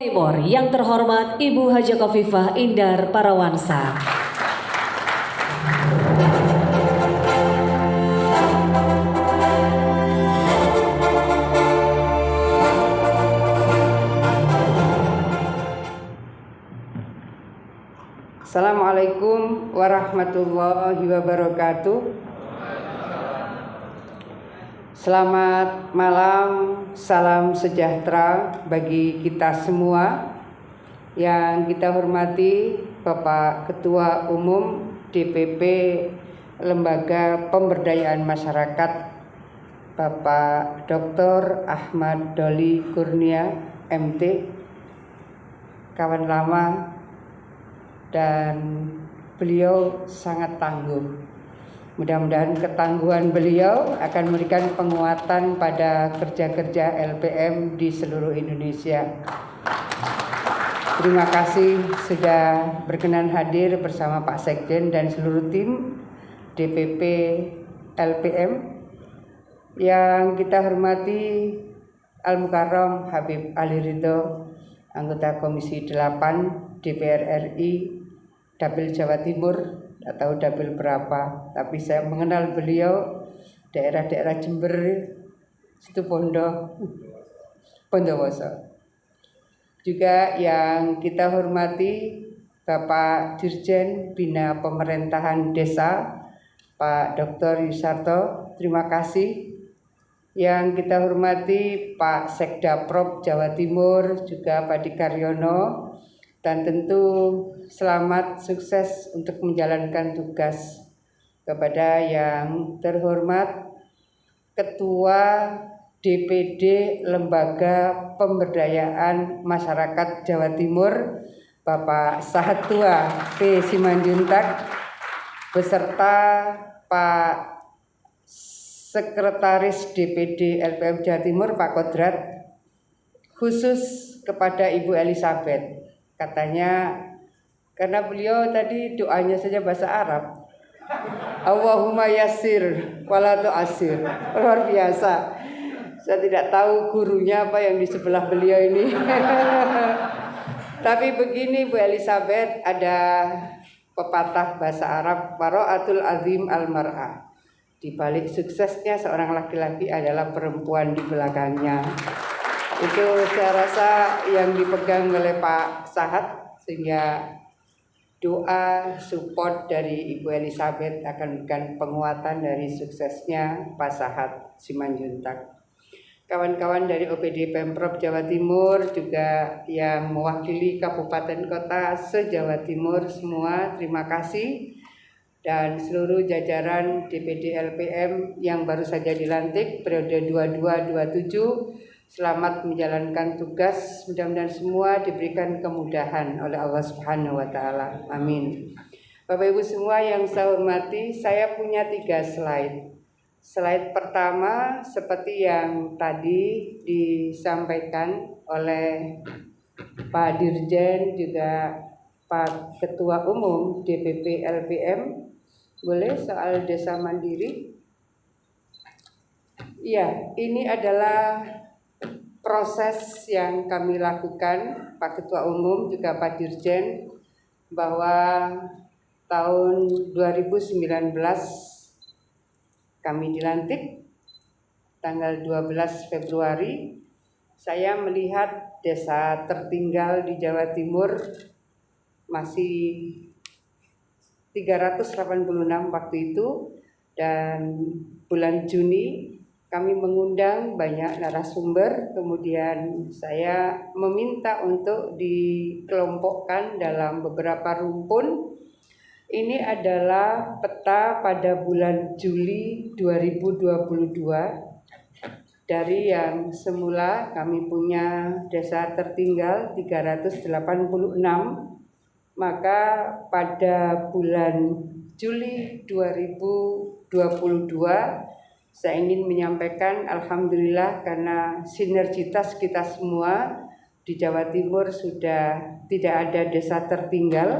Timur yang terhormat Ibu Haja Khofifah Indar Parawansa. Assalamualaikum warahmatullahi wabarakatuh. Selamat malam, salam sejahtera bagi kita semua. Yang kita hormati Bapak Ketua Umum DPP Lembaga Pemberdayaan Masyarakat, Bapak Dr. Ahmad Doli Kurnia MT, kawan lama, dan beliau sangat tangguh. Mudah-mudahan ketangguhan beliau akan memberikan penguatan pada kerja-kerja LPM di seluruh Indonesia. Terima kasih sudah berkenan hadir bersama Pak Sekjen dan seluruh tim DPP LPM. Yang kita hormati Al-Mukarram Habib Ali Ridho, anggota Komisi 8 DPR RI, Dapil Jawa Timur, tidak tahu dapil berapa, tapi saya mengenal beliau daerah-daerah Jember, Bondowoso. Juga yang kita hormati Bapak Dirjen Bina Pemerintahan Desa, Pak Dr. Yusarto, terima kasih. Yang kita hormati Pak Sekda Prop Jawa Timur, juga Pak Dikaryono, dan tentu selamat sukses untuk menjalankan tugas kepada yang terhormat Ketua DPD Lembaga Pemberdayaan Masyarakat Jawa Timur, Bapak Sahatua P. Simanjuntak, beserta Pak Sekretaris DPD LPM Jawa Timur, Pak Kodrat, khusus kepada Ibu Elizabeth. Katanya, karena beliau tadi doanya saja bahasa Arab, Allahumma yassir wala tu'assir. Luar biasa. Saya tidak tahu gurunya apa yang di sebelah beliau ini. Tapi begini Bu Elizabeth, ada pepatah bahasa Arab, Bara'atul azim al-mar'ah. Di balik suksesnya seorang laki-laki adalah perempuan di belakangnya. Itu saya rasa yang dipegang oleh Pak Sahat, sehingga doa support dari Ibu Elizabeth akan memberikan penguatan dari suksesnya Pak Sahat Simanjuntak. Kawan-kawan dari OPD Pemprov Jawa Timur, juga yang mewakili kabupaten kota se-Jawa Timur semua, terima kasih. Dan seluruh jajaran DPD LPM yang baru saja dilantik periode 22-27, selamat menjalankan tugas. Mudah-mudahan semua diberikan kemudahan oleh Allah Subhanahu wa Ta'ala. Amin. Bapak Ibu semua yang saya hormati, saya punya 3 slide. Slide pertama seperti yang tadi disampaikan oleh Pak Dirjen, juga Pak Ketua Umum DPP LPM. Boleh soal desa mandiri? Iya, ini adalah proses yang kami lakukan, Pak Ketua Umum juga Pak Dirjen, bahwa tahun 2019 kami dilantik tanggal 12 Februari. Saya melihat desa tertinggal di Jawa Timur masih 386 waktu itu, dan bulan Juni kami mengundang banyak narasumber, kemudian saya meminta untuk dikelompokkan dalam beberapa rumpun. Ini adalah peta pada bulan Juli 2022. Dari yang semula kami punya desa tertinggal 386, maka pada bulan Juli 2022 saya ingin menyampaikan alhamdulillah, karena sinergitas kita semua di Jawa Timur sudah tidak ada desa tertinggal.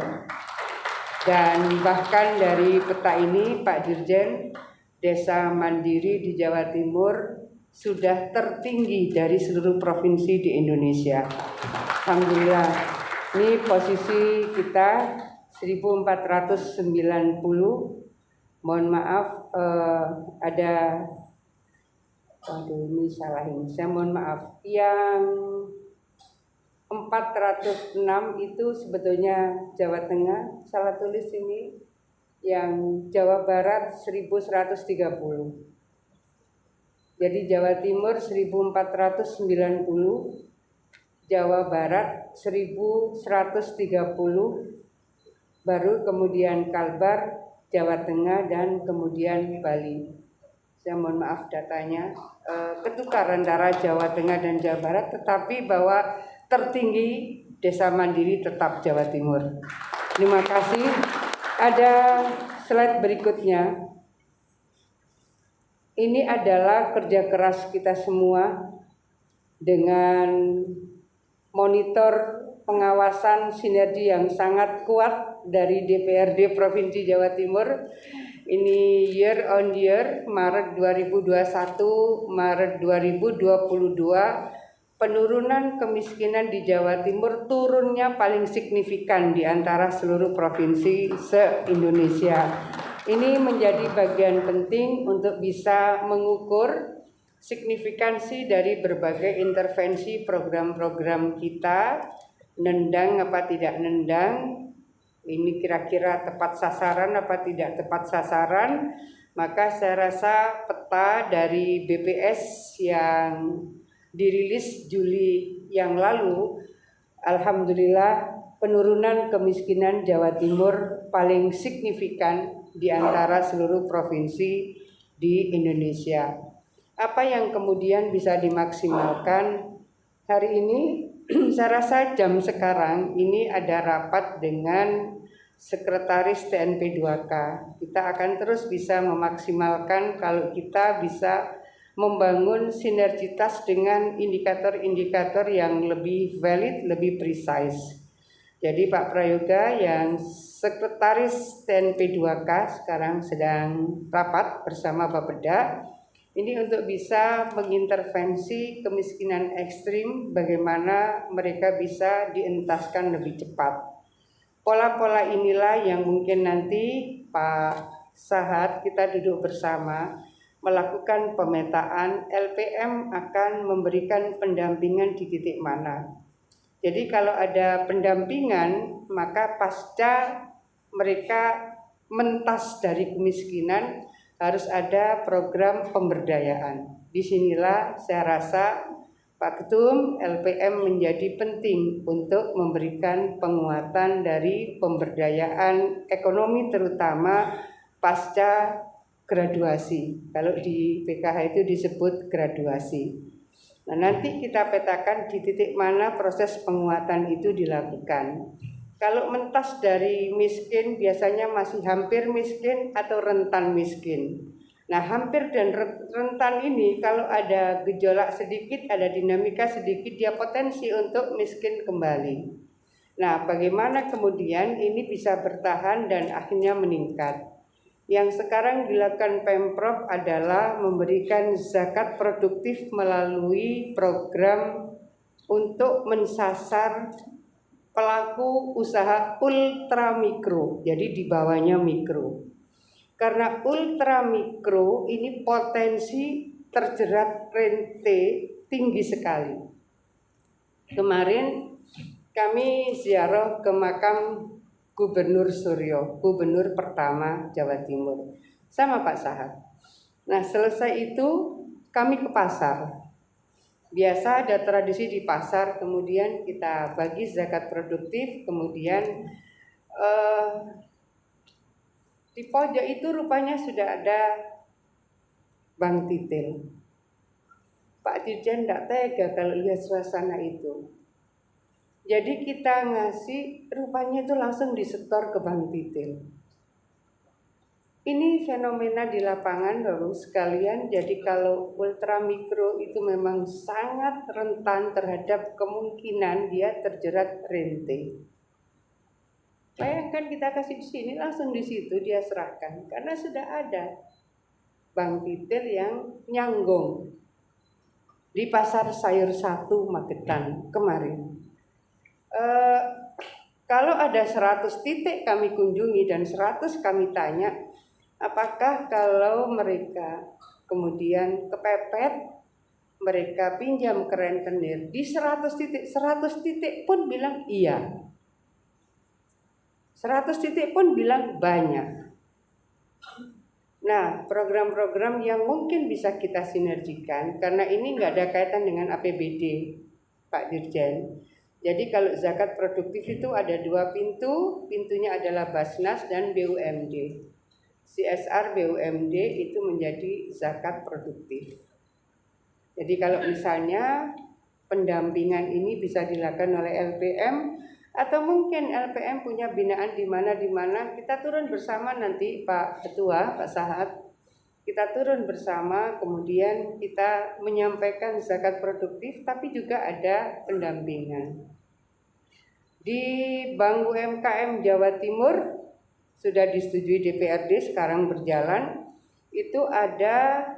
Dan bahkan dari peta ini Pak Dirjen, desa mandiri di Jawa Timur sudah tertinggi dari seluruh provinsi di Indonesia. Alhamdulillah. Ini posisi kita 1490. Mohon maaf ada ini salah ini. Saya mohon maaf. Yang 406 itu sebetulnya Jawa Tengah, salah tulis ini. Yang Jawa Barat 1130. Jadi Jawa Timur 1490, Jawa Barat 1130, baru kemudian Kalbar, Jawa Tengah, dan kemudian Bali. Saya mohon maaf datanya ketukar antara Jawa Tengah dan Jawa Barat, tetapi bahwa tertinggi Desa Mandiri tetap Jawa Timur. Terima kasih. Ada slide berikutnya. Ini adalah kerja keras kita semua dengan monitor pengawasan sinergi yang sangat kuat dari DPRD Provinsi Jawa Timur. Ini year on year, Maret 2021, Maret 2022, penurunan kemiskinan di Jawa Timur turunnya paling signifikan di antara seluruh provinsi se-Indonesia. Ini menjadi bagian penting untuk bisa mengukur signifikansi dari berbagai intervensi program-program kita, nendang apa tidak nendang, ini kira-kira tepat sasaran apa tidak tepat sasaran. Maka saya rasa peta dari BPS yang dirilis Juli yang lalu, alhamdulillah penurunan kemiskinan Jawa Timur paling signifikan di antara seluruh provinsi di Indonesia. Apa yang kemudian bisa dimaksimalkan hari ini? Saya rasa jam sekarang ini ada rapat dengan Sekretaris TNP 2K. Kita akan terus bisa memaksimalkan kalau kita bisa membangun sinergitas dengan indikator-indikator yang lebih valid, lebih precise. Jadi Pak Prayoga yang Sekretaris TNP 2K sekarang sedang rapat bersama Bapeda ini untuk bisa mengintervensi kemiskinan ekstrim, bagaimana mereka bisa dientaskan lebih cepat. Pola-pola inilah yang mungkin nanti Pak Sahat kita duduk bersama melakukan pemetaan. LPM akan memberikan pendampingan di titik mana. Jadi kalau ada pendampingan, maka pasca mereka mentas dari kemiskinan harus ada program pemberdayaan. Disinilah saya rasa Pak Ketum LPM menjadi penting untuk memberikan penguatan dari pemberdayaan ekonomi terutama pasca graduasi. Kalau di PKH itu disebut graduasi. Nah, nanti kita petakan di titik mana proses penguatan itu dilakukan. Kalau mentas dari miskin biasanya masih hampir miskin atau rentan miskin. Nah, hampir dan rentan ini kalau ada gejolak sedikit, ada dinamika sedikit, dia potensi untuk miskin kembali. Nah, bagaimana kemudian ini bisa bertahan dan akhirnya meningkat? Yang sekarang dilakukan Pemprov adalah memberikan zakat produktif melalui program untuk mensasar pelaku usaha ultra mikro, jadi di bawahnya mikro. Karena ultra mikro ini potensi terjerat rente tinggi sekali. Kemarin kami ziarah ke makam Gubernur Suryo, gubernur pertama Jawa Timur, sama Pak Sahat. Nah, selesai itu kami ke pasar. Biasa ada tradisi di pasar, kemudian kita bagi zakat produktif, kemudian di pojok itu rupanya sudah ada Bank Titil. Pak Dirjen tidak tega kalau lihat suasana itu. Jadi kita ngasih, rupanya itu langsung disetor ke Bank Titil. Ini fenomena di lapangan Bapak sekalian. Jadi kalau ultra mikro itu memang sangat rentan terhadap kemungkinan dia terjerat rente. Bayangkan kita kasih di sini, langsung di situ dia serahkan karena sudah ada Bank Titil yang nyanggung di Pasar Sayur 1 Magetan kemarin. Eh, Kalau ada 100 titik kami kunjungi dan 100 kami tanya, apakah kalau mereka kemudian kepepet, mereka pinjam ke rentenir di 100 titik, 100 titik pun bilang iya. 100 titik pun bilang banyak. Nah, program-program yang mungkin bisa kita sinergikan, karena ini nggak ada kaitan dengan APBD, Pak Dirjen. Jadi kalau zakat produktif itu ada 2 pintu, pintunya adalah Basnas dan BUMD. CSR BUMD itu menjadi zakat produktif. Jadi kalau misalnya pendampingan ini bisa dilakukan oleh LPM, atau mungkin LPM punya binaan di mana kita turun bersama nanti Pak Ketua, Pak Sahat, kita turun bersama, kemudian kita menyampaikan zakat produktif, tapi juga ada pendampingan. Di Bank UMKM Jawa Timur sudah disetujui DPRD, sekarang berjalan, itu ada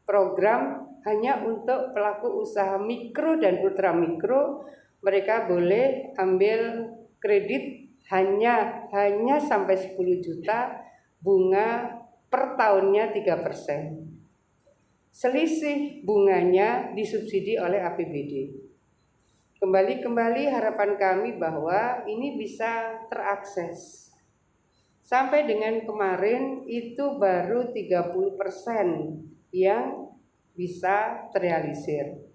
program hanya untuk pelaku usaha mikro dan ultramikro. Mereka boleh ambil kredit hanya sampai 10 juta, bunga per tahunnya 3%. Selisih bunganya disubsidi oleh APBD. Kembali harapan kami bahwa ini bisa terakses. Sampai dengan kemarin itu baru 30% yang bisa terrealisir.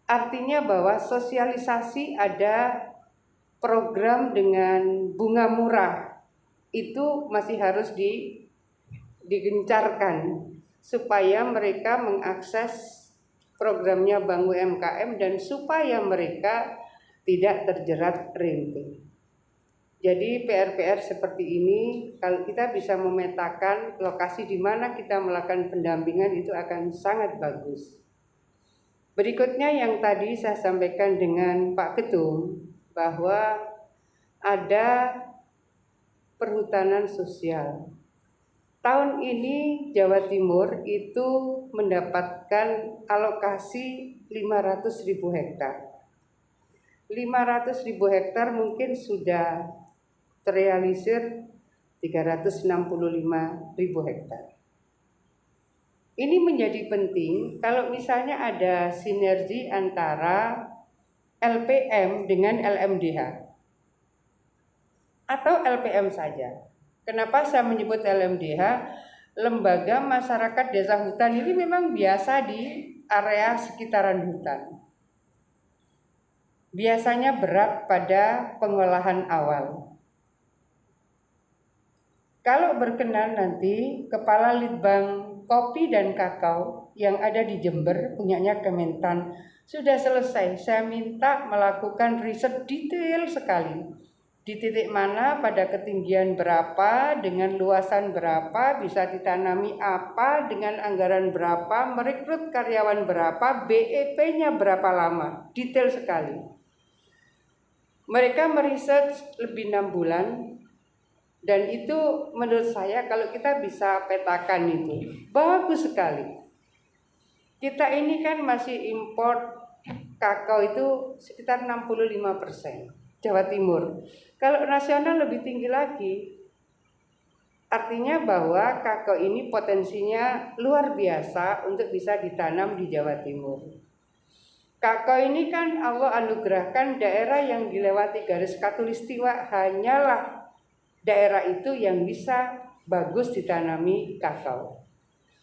Artinya bahwa sosialisasi ada program dengan bunga murah itu masih harus digencarkan supaya mereka mengakses programnya Bank UMKM dan supaya mereka tidak terjerat rente. Jadi PR-PR seperti ini kalau kita bisa memetakan lokasi di mana kita melakukan pendampingan itu akan sangat bagus. Berikutnya yang tadi saya sampaikan dengan Pak Ketum bahwa ada perhutanan sosial. Tahun ini Jawa Timur itu mendapatkan alokasi 500.000 hektar. 500.000 hektar mungkin sudah terrealisir 365.000 hektar. Ini menjadi penting kalau misalnya ada sinergi antara LPM dengan LMDH atau LPM saja. Kenapa saya menyebut LMDH? Lembaga Masyarakat Desa Hutan ini memang biasa di area sekitaran hutan. Biasanya berat pada pengolahan awal. Kalau berkenan nanti Kepala Litbang Kopi dan Kakao yang ada di Jember, punyanya Kementan, sudah selesai. Saya minta melakukan riset detail sekali. Di titik mana, pada ketinggian berapa, dengan luasan berapa, bisa ditanami apa, dengan anggaran berapa, merekrut karyawan berapa, BEP-nya berapa lama. Detail sekali. Mereka meriset lebih 6 bulan. Dan itu menurut saya kalau kita bisa petakan itu bagus sekali. Kita ini kan masih impor kakao itu sekitar 65% Jawa Timur. Kalau nasional lebih tinggi lagi. Artinya bahwa kakao ini potensinya luar biasa untuk bisa ditanam di Jawa Timur. Kakao ini kan Allah anugerahkan daerah yang dilewati garis khatulistiwa hanyalah daerah itu yang bisa bagus ditanami kakao.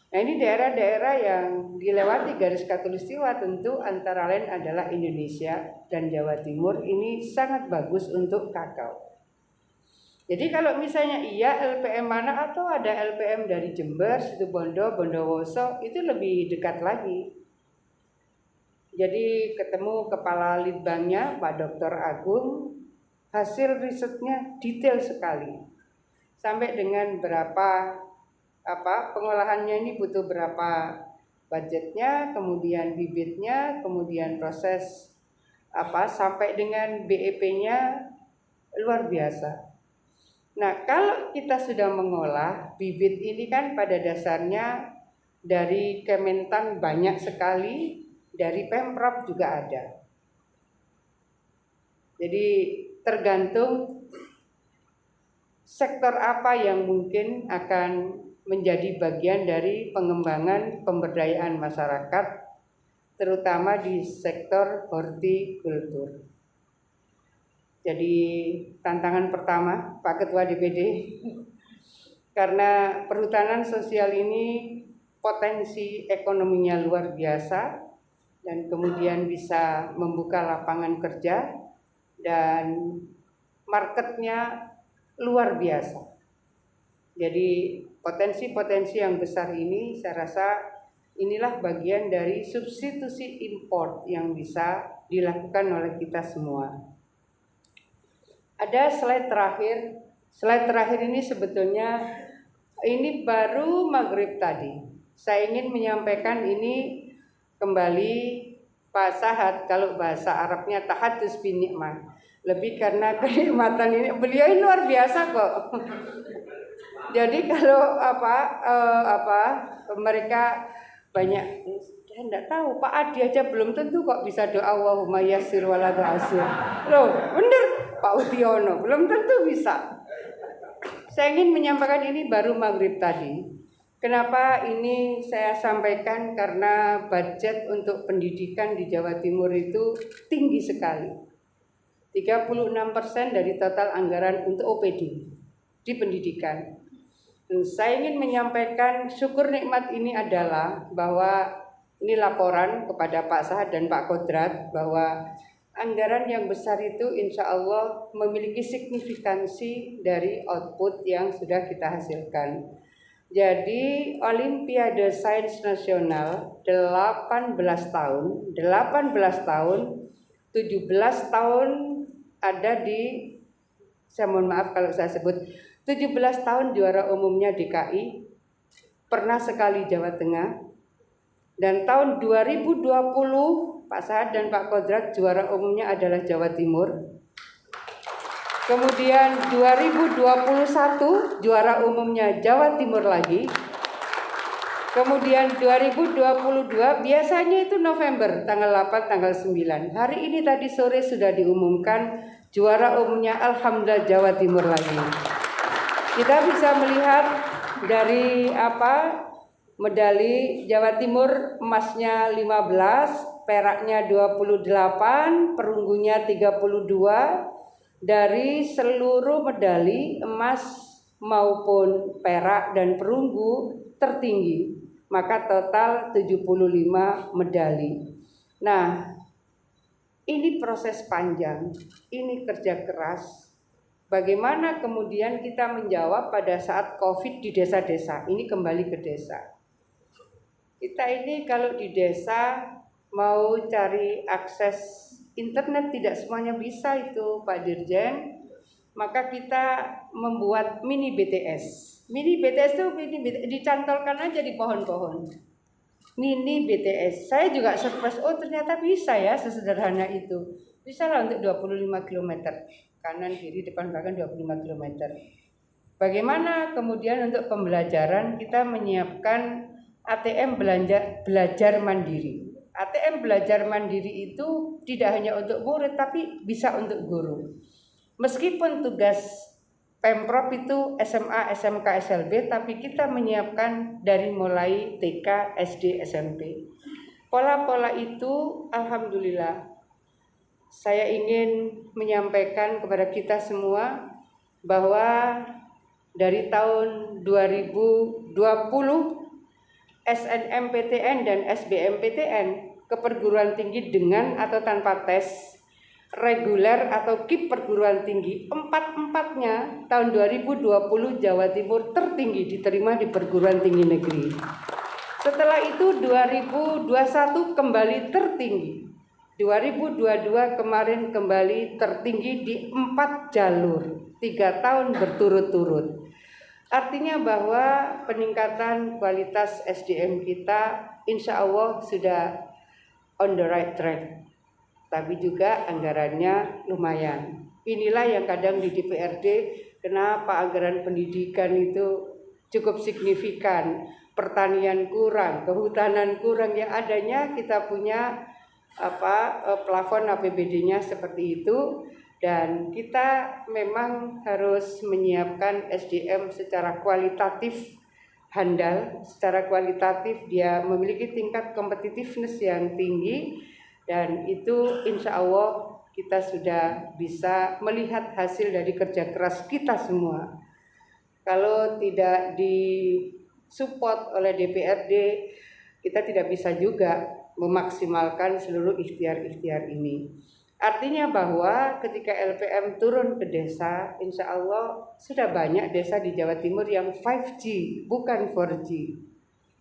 Nah, ini daerah-daerah yang dilewati garis khatulistiwa tentu antara lain adalah Indonesia dan Jawa Timur. Ini sangat bagus untuk kakao. Jadi kalau misalnya LPM mana atau ada LPM dari Jember, Situbondo, Bondowoso, itu lebih dekat lagi. Jadi ketemu Kepala Litbangnya Pak Dr. Agung, hasil risetnya detail sekali. Sampai dengan berapa pengolahannya ini butuh berapa budgetnya, kemudian bibitnya, kemudian proses sampai dengan BEP-nya luar biasa. Nah, kalau kita sudah mengolah bibit ini kan pada dasarnya dari Kementan banyak sekali, dari Pemprov juga ada. Jadi tergantung sektor apa yang mungkin akan menjadi bagian dari pengembangan pemberdayaan masyarakat, terutama di sektor hortikultur. Jadi tantangan pertama Pak Ketua DPD, karena perhutanan sosial ini potensi ekonominya luar biasa dan kemudian bisa membuka lapangan kerja dan marketnya luar biasa. Jadi potensi-potensi yang besar ini saya rasa inilah bagian dari substitusi import yang bisa dilakukan oleh kita semua. Ada slide terakhir. Slide terakhir ini sebetulnya ini baru maghrib tadi. Saya ingin menyampaikan ini kembali Pak Sahat, kalau bahasa Arabnya tahadus bin nikmah. Lebih karena kenikmatan ini beliau ini luar biasa kok. Jadi kalau mereka banyak, saya enggak tahu Pak Adi aja belum tentu kok bisa doa Allahumma yassir wala tu'assir. Loh, bener Pak Udiono belum tentu bisa. Saya ingin menyampaikan ini baru maghrib tadi. Kenapa ini saya sampaikan? Karena budget untuk pendidikan di Jawa Timur itu tinggi sekali. 36% dari total anggaran untuk OPD di pendidikan. Dan saya ingin menyampaikan syukur nikmat ini adalah bahwa ini laporan kepada Pak Sahat dan Pak Kodrat bahwa anggaran yang besar itu insya Allah memiliki signifikansi dari output yang sudah kita hasilkan. Jadi Olimpiade Sains Nasional 18 tahun, 17 tahun ada di, saya mohon maaf kalau saya sebut, 17 tahun juara umumnya DKI, pernah sekali Jawa Tengah, dan tahun 2020 Pak Sahat dan Pak Kodrat juara umumnya adalah Jawa Timur. Kemudian 2021 juara umumnya Jawa Timur lagi. Kemudian 2022 biasanya itu November tanggal 8 tanggal 9. Hari ini tadi sore sudah diumumkan juara umumnya alhamdulillah Jawa Timur lagi. Kita bisa melihat dari medali Jawa Timur emasnya 15, peraknya 28, perunggunya 32. Dari seluruh medali emas maupun perak dan perunggu tertinggi, maka total 75 medali. Nah, ini proses panjang, ini kerja keras. Bagaimana kemudian kita menjawab pada saat COVID di desa-desa? Ini kembali ke desa. Kita ini kalau di desa mau cari akses internet tidak semuanya bisa itu Pak Dirjen, maka kita membuat mini BTS. Mini BTS itu dicantolkan aja di pohon-pohon. Mini BTS. Saya juga surprise, oh ternyata bisa ya sesederhana itu. Bisa lah untuk 25 km. Kanan, kiri, depan, belakang 25 km. Bagaimana kemudian untuk pembelajaran kita menyiapkan ATM belajar mandiri. ATM belajar mandiri itu tidak hanya untuk murid tapi bisa untuk guru. Meskipun tugas Pemprov itu SMA, SMK, SLB, tapi kita menyiapkan dari mulai TK, SD, SMP. Pola-pola itu alhamdulillah saya ingin menyampaikan kepada kita semua bahwa dari tahun 2020 SNMPTN dan SBMPTN ke perguruan tinggi dengan atau tanpa tes, reguler atau KIP perguruan tinggi, empat-empatnya tahun 2020 Jawa Timur tertinggi diterima di perguruan tinggi negeri. Setelah itu 2021 kembali tertinggi, 2022 kemarin kembali tertinggi di 4 jalur 3 tahun berturut-turut. Artinya bahwa peningkatan kualitas SDM kita insya Allah sudah on the right track. Tapi juga anggarannya lumayan. Inilah yang kadang di DPRD kenapa anggaran pendidikan itu cukup signifikan. Pertanian kurang, kehutanan kurang, yang adanya kita punya plafon APBD-nya seperti itu. Dan kita memang harus menyiapkan SDM secara kualitatif handal, secara kualitatif dia memiliki tingkat competitiveness yang tinggi, dan itu insya Allah kita sudah bisa melihat hasil dari kerja keras kita semua. Kalau tidak disupport oleh DPRD, kita tidak bisa juga memaksimalkan seluruh ikhtiar-ikhtiar ini. Artinya bahwa ketika LPM turun ke desa, insya Allah sudah banyak desa di Jawa Timur yang 5G, bukan 4G.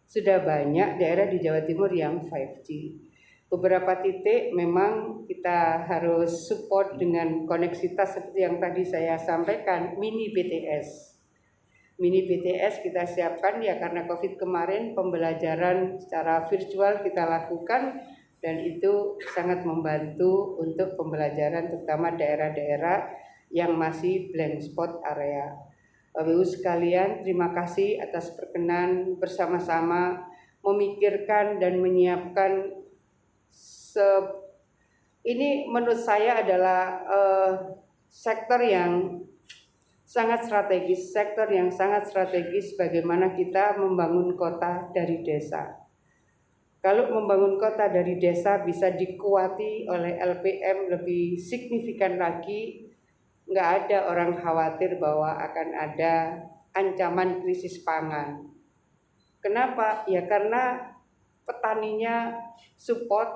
Sudah banyak daerah di Jawa Timur yang 5G. Beberapa titik memang kita harus support dengan koneksitas seperti yang tadi saya sampaikan, mini BTS. Mini BTS kita siapkan ya karena COVID kemarin pembelajaran secara virtual kita lakukan, dan itu sangat membantu untuk pembelajaran terutama daerah-daerah yang masih blank spot area. Bapak Ibu sekalian, terima kasih atas perkenan bersama-sama memikirkan dan menyiapkan ini menurut saya adalah sektor yang sangat strategis bagaimana kita membangun kota dari desa. Kalau membangun kota dari desa bisa dikuati oleh LPM lebih signifikan lagi, nggak ada orang khawatir bahwa akan ada ancaman krisis pangan. Kenapa? Ya karena petaninya support,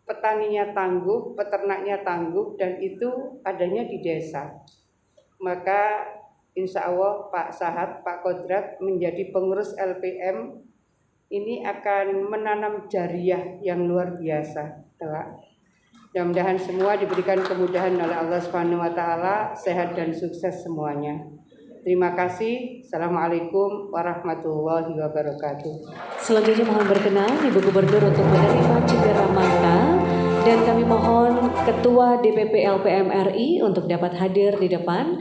petaninya tangguh, peternaknya tangguh, dan itu adanya di desa. Maka insya Allah Pak Sahat, Pak Kodrat menjadi pengurus LPM ini akan menanam jariah yang luar biasa. Mudah-mudahan semua diberikan kemudahan oleh Allah Subhanahu wa taala, sehat dan sukses semuanya. Terima kasih. Assalamualaikum warahmatullahi wabarakatuh. Selanjutnya mohon berkenan Ibu Gubernur untuk menerima cenderamata, dan kami mohon Ketua DPP LPM RI untuk dapat hadir di depan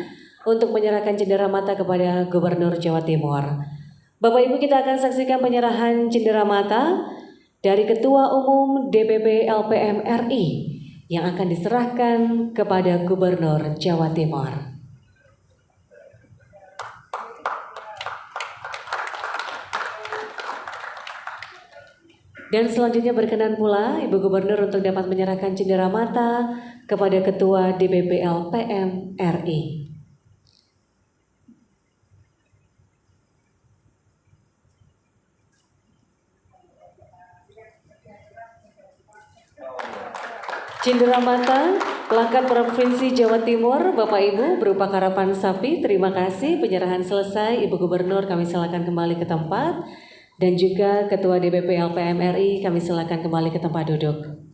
untuk menyerahkan cenderamata kepada Gubernur Jawa Timur. Bapak Ibu, kita akan saksikan penyerahan cenderamata dari Ketua Umum DPP LPM RI yang akan diserahkan kepada Gubernur Jawa Timur. Dan selanjutnya berkenan pula Ibu Gubernur untuk dapat menyerahkan cenderamata kepada Ketua DPP LPM RI. Cenderamata Plakat Provinsi Jawa Timur Bapak Ibu berupa karapan sapi. Terima kasih, penyerahan selesai. Ibu Gubernur kami silakan kembali ke tempat, dan juga Ketua DPP LPM RI kami silakan kembali ke tempat duduk.